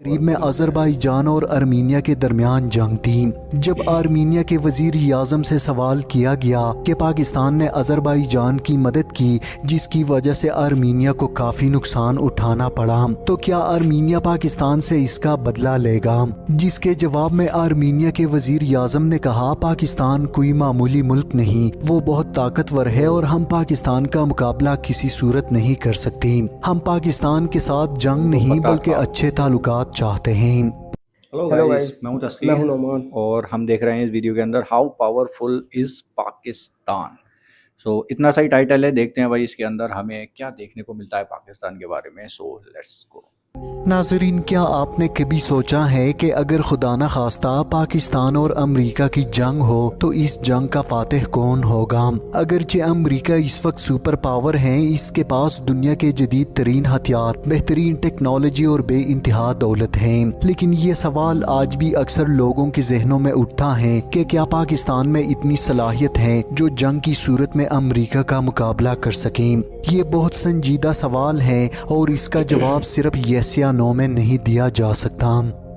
करीब में अज़रबैजान और आर्मीनिया के दरमियान जंग थी। जब आर्मीनिया के वज़ीर-ए-आज़म से सवाल किया गया कि पाकिस्तान ने अज़रबैजान की मदद की जिसकी वजह से आर्मीनिया को काफ़ी नुकसान उठाना पड़ा, तो क्या आर्मीनिया पाकिस्तान से इसका बदला लेगा? जिसके जवाब में आर्मीनिया के वज़ीर-ए-आज़म ने कहा, पाकिस्तान कोई मामूली मुल्क नहीं, वो बहुत ताकतवर है और हम पाकिस्तान का मुकाबला किसी सूरत नहीं कर सकते। हम पाकिस्तान के साथ जंग नहीं बल्कि अच्छे ताल्लुकात चाहते हैं। हेलो हेलो गाइस, गाइस, मैं हूं मैं तस्कीर हूं नोमान। और हम देख रहे हैं इस वीडियो के अंदर हाउ पावरफुल इज़ पाकिस्तान। इतना सही टाइटल है। देखते हैं भाई इसके अंदर हमें क्या देखने को मिलता है पाकिस्तान के बारे में। Let's go. नाजरीन, क्या आपने कभी सोचा है कि अगर खुदा न खास्ता पाकिस्तान और अमेरिका की जंग हो तो इस जंग का फातिह कौन होगा? अगरचे अमेरिका इस वक्त सुपर पावर है, इसके पास दुनिया के जदीद तरीन हथियार, बेहतरीन टेक्नोलॉजी और बेइंतहा दौलत है, लेकिन ये सवाल आज भी अक्सर लोगों के जहनों में उठता है कि क्या पाकिस्तान में इतनी सलाहियत है जो जंग की सूरत में अमेरिका का मुकाबला कर सके? ये बहुत संजीदा सवाल है और इसका जवाब सिर्फ यस या नो में नहीं दिया जा सकता।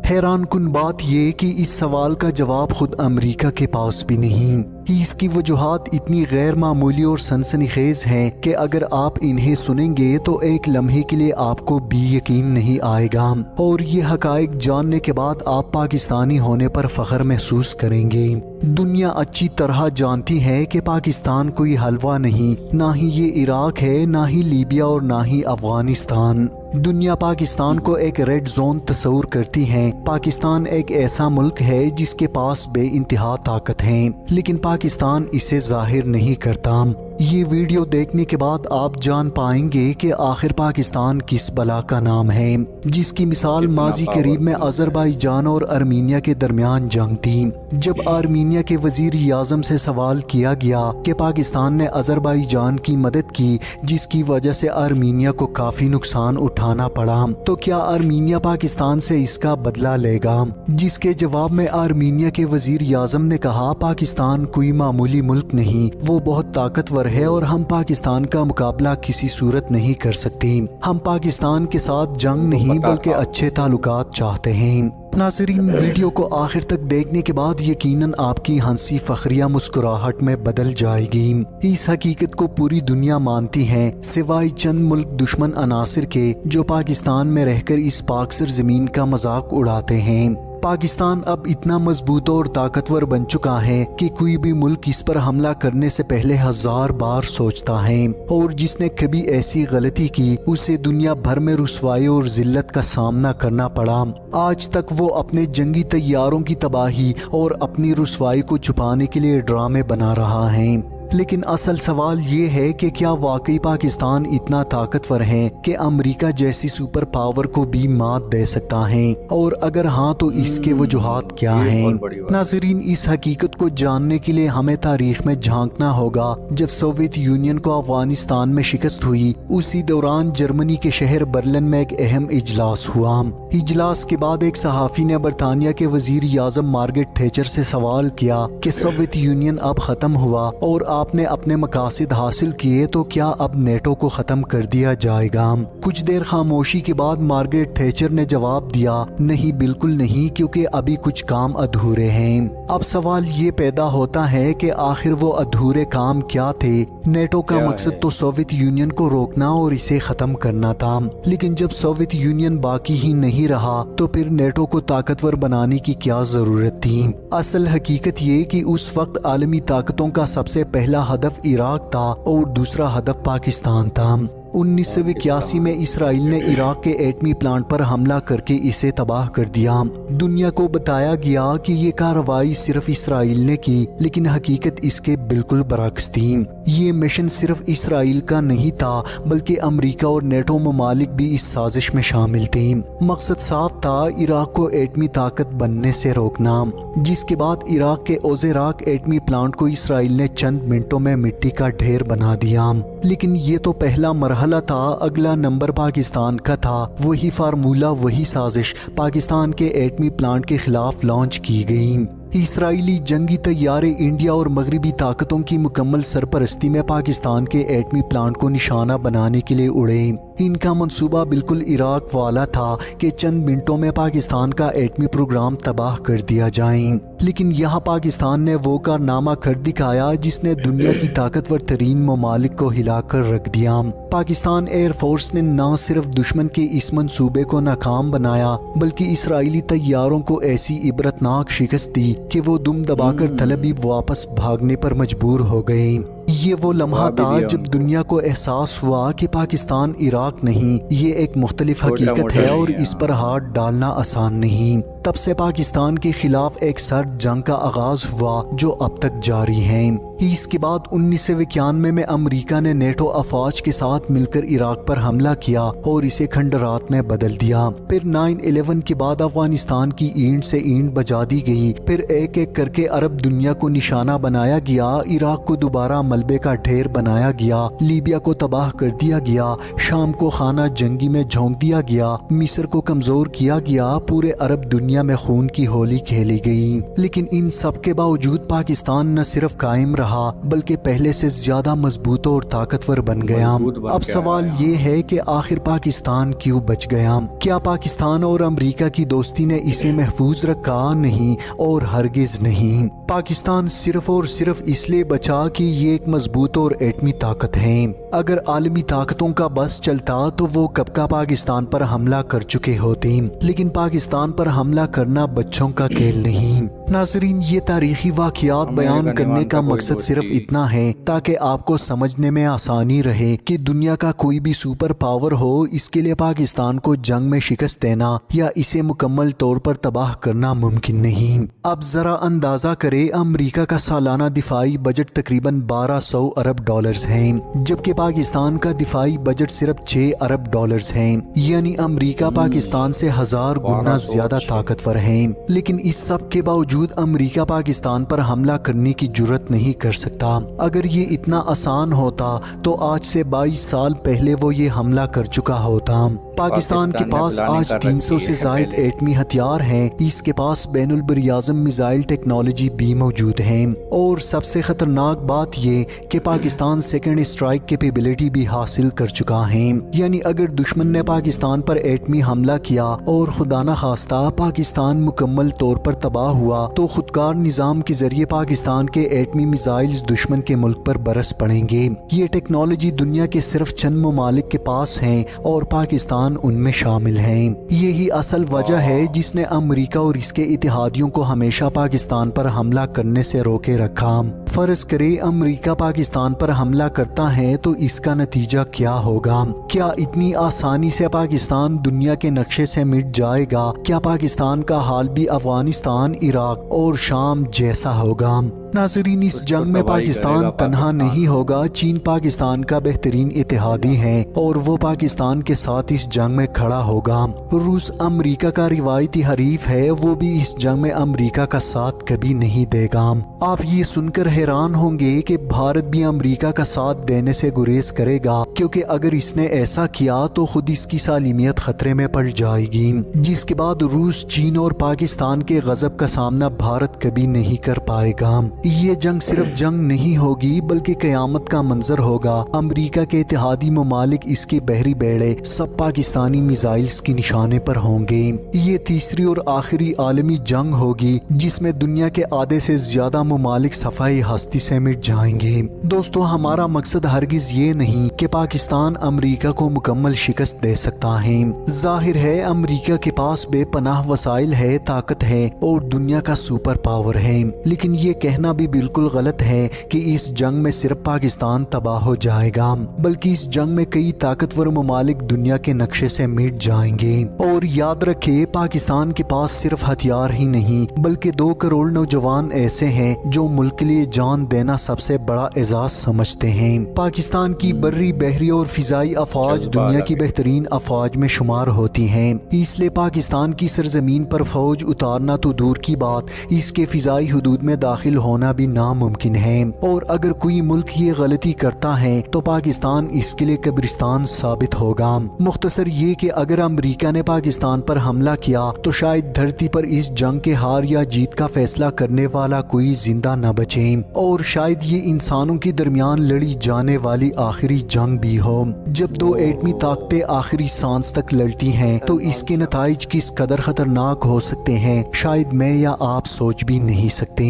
हैरान कुन बात ये कि इस सवाल का जवाब खुद अमेरिका के पास भी नहीं। इसकी वजूहात इतनी गैर मामूली और सनसनीखेज हैं कि अगर आप इन्हें सुनेंगे तो एक लम्हे के लिए आपको भी यकीन नहीं आएगा और ये हकायक जानने के बाद आप पाकिस्तानी होने पर फख्र महसूस करेंगे। दुनिया अच्छी तरह जानती है कि पाकिस्तान कोई हलवा नहीं, ना ही ये इराक है, ना ही लीबिया और ना ही अफगानिस्तान। दुनिया पाकिस्तान को एक रेड जोन तस्वूर करती है। पाकिस्तान एक ऐसा मुल्क है जिसके पास बेइंतहा ताकत है, लेकिन पाकिस्तान इसे जाहिर नहीं करता। ये वीडियो देखने के बाद आप जान पाएंगे कि आखिर पाकिस्तान किस बला का नाम है, जिसकी मिसाल माजी करीब में अज़रबैजान और आर्मीनिया के दरमियान जंग थी। जब आर्मीनिया के वज़ीर-ए-आज़म से सवाल किया गया कि पाकिस्तान ने अज़रबैजान की मदद की जिसकी वजह से आर्मीनिया को काफ़ी नुकसान उठाना पड़ा, तो क्या आर्मीनिया पाकिस्तान से इसका बदला लेगा? जिसके जवाब में आर्मीनिया के वज़ीर-ए-आज़म ने कहा, पाकिस्तान कोई मामूली मुल्क नहीं, वो बहुत ताकतवर है और हम पाकिस्तान का मुकाबला किसी सूरत नहीं कर सकते। हम पाकिस्तान के साथ जंग नहीं बल्कि अच्छे ताल्लुकात चाहते हैं। नाज़रीन, वीडियो को आखिर तक देखने के बाद यकीनन आपकी हंसी फखरिया मुस्कुराहट में बदल जाएगी। इस हकीकत को पूरी दुनिया मानती है सिवाय चंद मुल्क दुश्मन अनासिर के जो पाकिस्तान में रहकर इस पाकसर जमीन का मजाक उड़ाते हैं। पाकिस्तान अब इतना मजबूत और ताकतवर बन चुका है कि कोई भी मुल्क इस पर हमला करने से पहले 1000 बार सोचता है, और जिसने कभी ऐसी गलती की उसे दुनिया भर में रुसवाई और जिल्लत का सामना करना पड़ा। आज तक वो अपने जंगी तैयारों की तबाही और अपनी रुसवाई को छुपाने के लिए ड्रामे बना रहा है। लेकिन असल सवाल ये है कि क्या वाकई पाकिस्तान इतना ताकतवर है कि अमेरिका जैसी सुपर पावर को भी मात दे सकता है, और अगर हाँ तो इसके वजूहात क्या हैं? नाज़रीन, इस हकीकत को जानने के लिए हमें तारीख में झांकना होगा। जब सोवियत यूनियन को अफगानिस्तान में शिकस्त हुई, उसी दौरान जर्मनी के शहर बर्लिन में एक अहम इजलास हुआ। इजलास के बाद एक सहाफ़ी ने बरतानिया के वज़ीर-ए-आज़म मार्गरेट थैचर से सवाल किया कि सोवियत यूनियन अब ख़त्म हुआ और आपने अपने मकासद हासिल किए, तो क्या अब नेटो को ख़त्म कर दिया जाएगा? कुछ देर खामोशी के बाद मार्गरेट थैचर ने जवाब दिया, नहीं, बिल्कुल नहीं, क्योंकि अभी कुछ काम अधूरे हैं। अब सवाल ये पैदा होता है कि आखिर वो अधूरे काम क्या थे? नेटो का मकसद तो सोवियत यूनियन को रोकना और इसे ख़त्म करना था, लेकिन जब सोवियत यूनियन बाकी ही नहीं रहा तो फिर नेटो को ताकतवर बनाने की क्या ज़रूरत थी? असल हकीकत ये कि उस वक्त आलमी ताकतों का सबसे पहला हदफ इराक था और दूसरा हदफ पाकिस्तान था। 1981 में इसराइल ने इराक के एटमी प्लांट पर हमला करके इसे तबाह कर दिया। दुनिया को बताया गया कि ये कार्रवाई सिर्फ इसराइल ने की, लेकिन हकीकत इसके बिल्कुल बरअक्स थी। ये मिशन सिर्फ इसराइल का नहीं था बल्कि अमेरिका और नेटो ममालिक भी इस साजिश में शामिल थे। मकसद साफ था, इराक को एटमी ताकत बनने से रोकना। जिसके बाद इराक के ओज़ेराक एटमी प्लांट को इसराइल ने चंद मिनटों में मिट्टी का ढेर बना दिया। लेकिन ये तो पहला मरहला था, अगला नंबर पाकिस्तान का था। वही फार्मूला, वही साजिश पाकिस्तान के एटमी प्लांट के खिलाफ लॉन्च की गई। इसराइली जंगी तैयारे इंडिया और मगरबी ताकतों की मुकम्मल सरपरस्ती में पाकिस्तान के एटमी प्लांट को निशाना बनाने के लिए उड़े। इनका मंसूबा बिल्कुल इराक वाला था कि चंद मिनटों में पाकिस्तान का एटमी प्रोग्राम तबाह कर दिया जाए, लेकिन यहाँ पाकिस्तान ने वो कारनामा कर दिखाया जिसने दुनिया की ताकतवर तरीन ममालिक को हिलाकर रख दिया। पाकिस्तान एयरफोर्स ने न सिर्फ दुश्मन के इस मंसूबे को नाकाम बनाया बल्कि इसराइली तैयारों को ऐसी इबरतनाक शिकस्त दी कि वो दुम दबाकर तल अवीव वापस भागने पर मजबूर हो गए। ये वो लम्हा था जब दुनिया को एहसास हुआ कि पाकिस्तान इराक नहीं, ये एक मुख्तलिफ हकीकत है और इस पर हाथ डालना आसान नहीं। तब से पाकिस्तान के खिलाफ एक सर्द जंग का आगाज हुआ जो अब तक जारी है। इसके बाद 1991 में अमेरिका ने नेटो अफवाज के साथ मिलकर इराक पर हमला किया और इसे खंडरात में बदल दिया। फिर 9/11 के बाद अफगानिस्तान की ईंट से ईंट बजा दी गई। फिर एक एक करके अरब दुनिया को निशाना बनाया गया। इराक को दोबारा मलबे का ढेर बनाया गया, लीबिया को तबाह कर दिया गया, शाम को खाना जंगी में झोंक दिया गया, मिस्र को कमजोर किया गया, पूरे अरब दुनिया में खून की होली खेली गई। लेकिन इन सब के बावजूद पाकिस्तान न सिर्फ कायम रहा बल्कि पहले से ज्यादा मजबूत और ताकतवर बन गया। अब सवाल ये है कि आखिर पाकिस्तान क्यों बच गया? क्या पाकिस्तान और अमेरिका की दोस्ती ने इसे महफूज रखा? नहीं, और हरगिज नहीं। पाकिस्तान सिर्फ और सिर्फ इसलिए बचा कि ये एक मजबूत और एटमी ताकत है। अगर आलमी ताकतों का बस चलता तो वो कब का पाकिस्तान पर हमला कर चुके होते, लेकिन पाकिस्तान पर हमला करना बच्चों का खेल नहीं। नाजरीन, ये तारीखी वाक़यात बयान करने का मकसद सिर्फ इतना है ताकि आपको समझने में आसानी रहे कि दुनिया का कोई भी सुपर पावर हो, इसके लिए पाकिस्तान को जंग में शिकस्त देना या इसे मुकम्मल तौर पर तबाह करना मुमकिन नहीं। अब जरा अंदाजा करें, अमेरिका का सालाना दिफाई बजट तकरीबन 1200 अरब डॉलर्स है, जबकि पाकिस्तान का दिफाई बजट सिर्फ 6 अरब डॉलर्स है। यानी अमेरिका पाकिस्तान से 1000 गुना ज्यादा ताकतवर है। लेकिन इस सब के बावजूद अमेरिका पाकिस्तान पर हमला करने की जुर्रत नहीं कर सकता। अगर ये इतना आसान होता तो आज से 22 साल पहले वो ये हमला कर चुका होता। पाकिस्तान के पास आज 300 से जायद एटमी हथियार हैं। इसके पास बैनुल बरियाज़म मिसाइल टेक्नोलॉजी भी मौजूद है। और सबसे खतरनाक बात ये कि पाकिस्तान सेकेंड स्ट्राइक कैपेबिलिटी भी हासिल कर चुका है। यानी अगर दुश्मन ने पाकिस्तान पर एटमी हमला किया और खुदा न खास्ता पाकिस्तान मुकम्मल तौर पर तबाह हुआ तो खुदकार निज़ाम के जरिए पाकिस्तान के एटमी मिसाइल्स दुश्मन के मुल्क पर बरस पड़ेंगे। ये टेक्नोलॉजी दुनिया के सिर्फ चंद ममालिक के पास है और पाकिस्तान उनमें शामिल है। यही असल वजह है जिसने अमेरिका और इसके इत्तेहादियों को हमेशा पाकिस्तान पर हमला करने से रोके रखा। फर्ज करे अमेरिका पाकिस्तान पर हमला करता है तो इसका नतीजा क्या होगा? क्या इतनी आसानी से पाकिस्तान दुनिया के नक्शे से मिट जाएगा? क्या पाकिस्तान का हाल भी अफगानिस्तान, इराक और शाम जैसा होगा? नाज़रीन, इस जंग में पाकिस्तान तन्हा नहीं होगा। चीन पाकिस्तान का बेहतरीन इत्तेहादी है और वो पाकिस्तान के साथ इस जंग में खड़ा होगा। रूस अमेरिका का रिवायती हरीफ है, वो भी इस जंग में अमेरिका का साथ कभी नहीं देगा। आप ये सुनकर हैरान होंगे कि भारत भी अमेरिका का साथ देने से गुरेज करेगा, क्योंकि अगर इसने ऐसा किया तो खुद इसकी सालिमियत खतरे में पड़ जाएगी, जिसके बाद रूस, चीन और पाकिस्तान के गजब का सामना भारत कभी नहीं कर पाएगा। ये जंग सिर्फ जंग नहीं होगी बल्कि कयामत का मंजर होगा। अमेरिका के इत्तेहादी ममालिक, इसके बहरी बेड़े सब पाकिस्तानी मिसाइल्स की निशाने पर होंगे। ये तीसरी और आखिरी आलमी जंग होगी जिसमें दुनिया के आधे से ज्यादा ममालिक सफाई हस्ती से मिट जाएंगे। दोस्तों, हमारा मकसद हरगिज ये नहीं कि पाकिस्तान अमेरिका को मुकम्मल शिकस्त दे सकता है। जाहिर है अमेरिका के पास बेपनाह वसाइल है, ताकत है और दुनिया का सुपर पावर है, लेकिन ये कहना भी बिल्कुल गलत है कि इस जंग में सिर्फ पाकिस्तान तबाह हो जाएगा, बल्कि इस जंग में कई ताकतवर ममालिक दुनिया के नक्शे से मिट जाएंगे। और याद रखे, पाकिस्तान के पास सिर्फ हथियार ही नहीं बल्कि 2 करोड़ नौजवान ऐसे हैं जो मुल्क के लिए जान देना सबसे बड़ा एजाज समझते हैं। पाकिस्तान की बर्री, बहरी और फिजाई अफवाज दुनिया की बेहतरीन अफवाज में शुमार होती हैं। इसलिए पाकिस्तान की सरजमीन पर फौज उतारना तो दूर की बात, इसके फिजाई हदूद में दाखिल होना होना भी नामुमकिन है। और अगर कोई मुल्क ये गलती करता है तो पाकिस्तान इसके लिए कब्रिस्तान साबित होगा। मुख्तसर ये कि अगर अमेरिका ने पाकिस्तान पर हमला किया तो शायद धरती पर इस जंग के हार या जीत का फैसला करने वाला कोई जिंदा न बचे, और शायद ये इंसानों के दरमियान लड़ी जाने वाली आखिरी जंग भी हो। जब दो एटमी ताकतें आखिरी सांस तक लड़ती हैं तो इसके नताइज किस कदर खतरनाक हो सकते हैं शायद मैं या आप सोच भी नहीं सकते।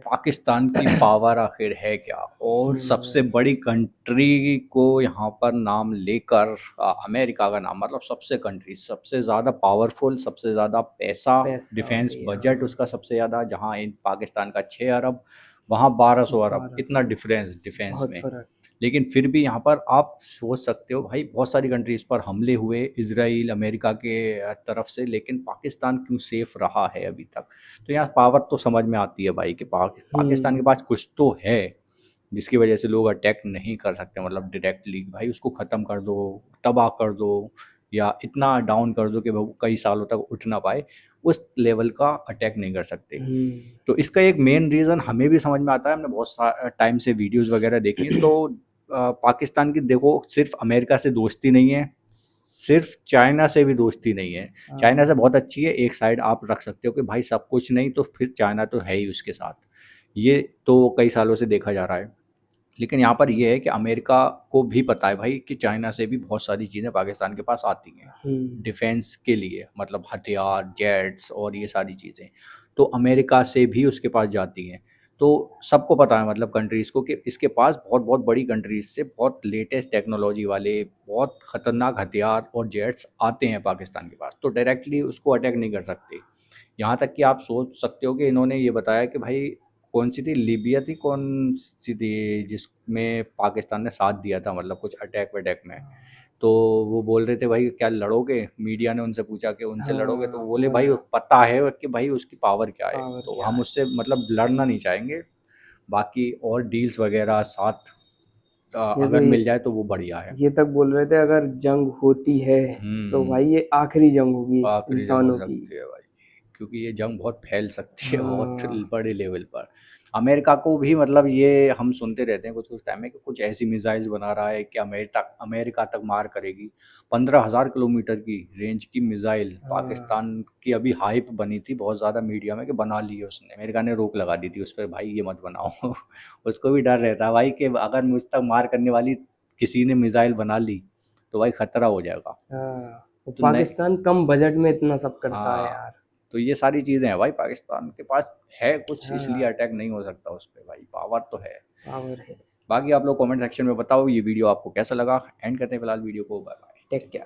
पाकिस्तान की पावर आखिर है क्या, और सबसे बड़ी कंट्री को यहाँ पर नाम लेकर अमेरिका का नाम, मतलब सबसे कंट्री सबसे ज़्यादा पावरफुल, सबसे ज़्यादा पैसा, डिफेंस बजट उसका सबसे ज़्यादा, जहाँ इन पाकिस्तान का 6 अरब, वहाँ 1200 अरब, इतना डिफरेंस डिफेंस में। लेकिन फिर भी यहाँ पर आप सोच सकते हो भाई बहुत सारी कंट्रीज़ पर हमले हुए इजराइल अमेरिका के तरफ से, लेकिन पाकिस्तान क्यों सेफ रहा है अभी तक। तो यहाँ पावर तो समझ में आती है भाई कि पाकिस्तान के पास कुछ तो है जिसकी वजह से लोग अटैक नहीं कर सकते, मतलब डायरेक्टली भाई उसको ख़त्म कर दो, तबाह कर दो, या इतना डाउन कर दो कि वो कई सालों तक उठ ना पाए, उस लेवल का अटैक नहीं कर सकते। तो इसका एक मेन रीज़न हमें भी समझ में आता है, हमने बहुत टाइम से वीडियोज़ वगैरह देखी हैं। तो पाकिस्तान की देखो सिर्फ अमेरिका से दोस्ती नहीं है, सिर्फ चाइना से भी दोस्ती नहीं है। चाइना से बहुत अच्छी है, एक साइड आप रख सकते हो कि भाई सब कुछ नहीं तो फिर चाइना तो है ही उसके साथ, ये तो कई सालों से देखा जा रहा है। लेकिन यहाँ पर ये है कि अमेरिका को भी पता है भाई कि चाइना से भी बहुत सारी चीज़ें पाकिस्तान के पास आती हैं डिफेंस के लिए, मतलब हथियार, जेट्स और ये सारी चीज़ें तो अमेरिका से भी उसके पास जाती हैं। तो सबको पता है, मतलब कंट्रीज़ को, कि इसके पास बहुत बहुत बड़ी कंट्रीज़ से बहुत लेटेस्ट टेक्नोलॉजी वाले बहुत ख़तरनाक हथियार और जेट्स आते हैं पाकिस्तान के पास, तो डायरेक्टली उसको अटैक नहीं कर सकते। यहाँ तक कि आप सोच सकते हो कि इन्होंने ये बताया कि भाई कौन सी थी, लीबिया थी कौन सी थी, जिसमें पाकिस्तान ने साथ दिया था, मतलब कुछ अटैक वटैक में। तो वो बोल रहे थे भाई क्या लड़ोगे, मीडिया ने उनसे पूछा कि उनसे लड़ोगे, तो बोले भाई पता है कि भाई उसकी पावर क्या है, तो हम उससे मतलब लड़ना नहीं चाहेंगे, बाकी और डील्स वगैरह साथ अगर मिल जाए तो वो बढ़िया है। ये तक बोल रहे थे अगर जंग होती है तो भाई ये आखिरी जंग होगी आखिरी जंग हो इंसानों की। सकती है भाई, क्योंकि ये जंग बहुत फैल सकती है बहुत बड़े लेवल पर। अमेरिका को भी, मतलब ये हम सुनते रहते हैं कुछ कुछ टाइम में कि कुछ ऐसी मिसाइल्स बना रहा है कि अमेरिका तक मार करेगी। 15,000 किलोमीटर की रेंज की मिसाइल पाकिस्तान की अभी हाइप बनी थी बहुत ज़्यादा मीडिया में कि बना ली है उसने, अमेरिका ने रोक लगा दी थी उस पर, भाई ये मत बनाओ उसको भी डर रहता है भाई कि अगर मुझ तक मार करने वाली किसी ने मिसाइल बना ली तो भाई खतरा हो जाएगा। तो तो पाकिस्तान कम बजट में इतना सब करता है हाँ, यार। तो ये सारी चीज़ें हैं भाई, पाकिस्तान के पास है कुछ, इसलिए अटैक नहीं हो सकता उस पे, भाई पावर तो है। पावर है। बाकी आप लोग कमेंट सेक्शन में बताओ ये वीडियो आपको कैसा लगा। एंड करते हैं फिलहाल वीडियो को, बाय बाय। Take care.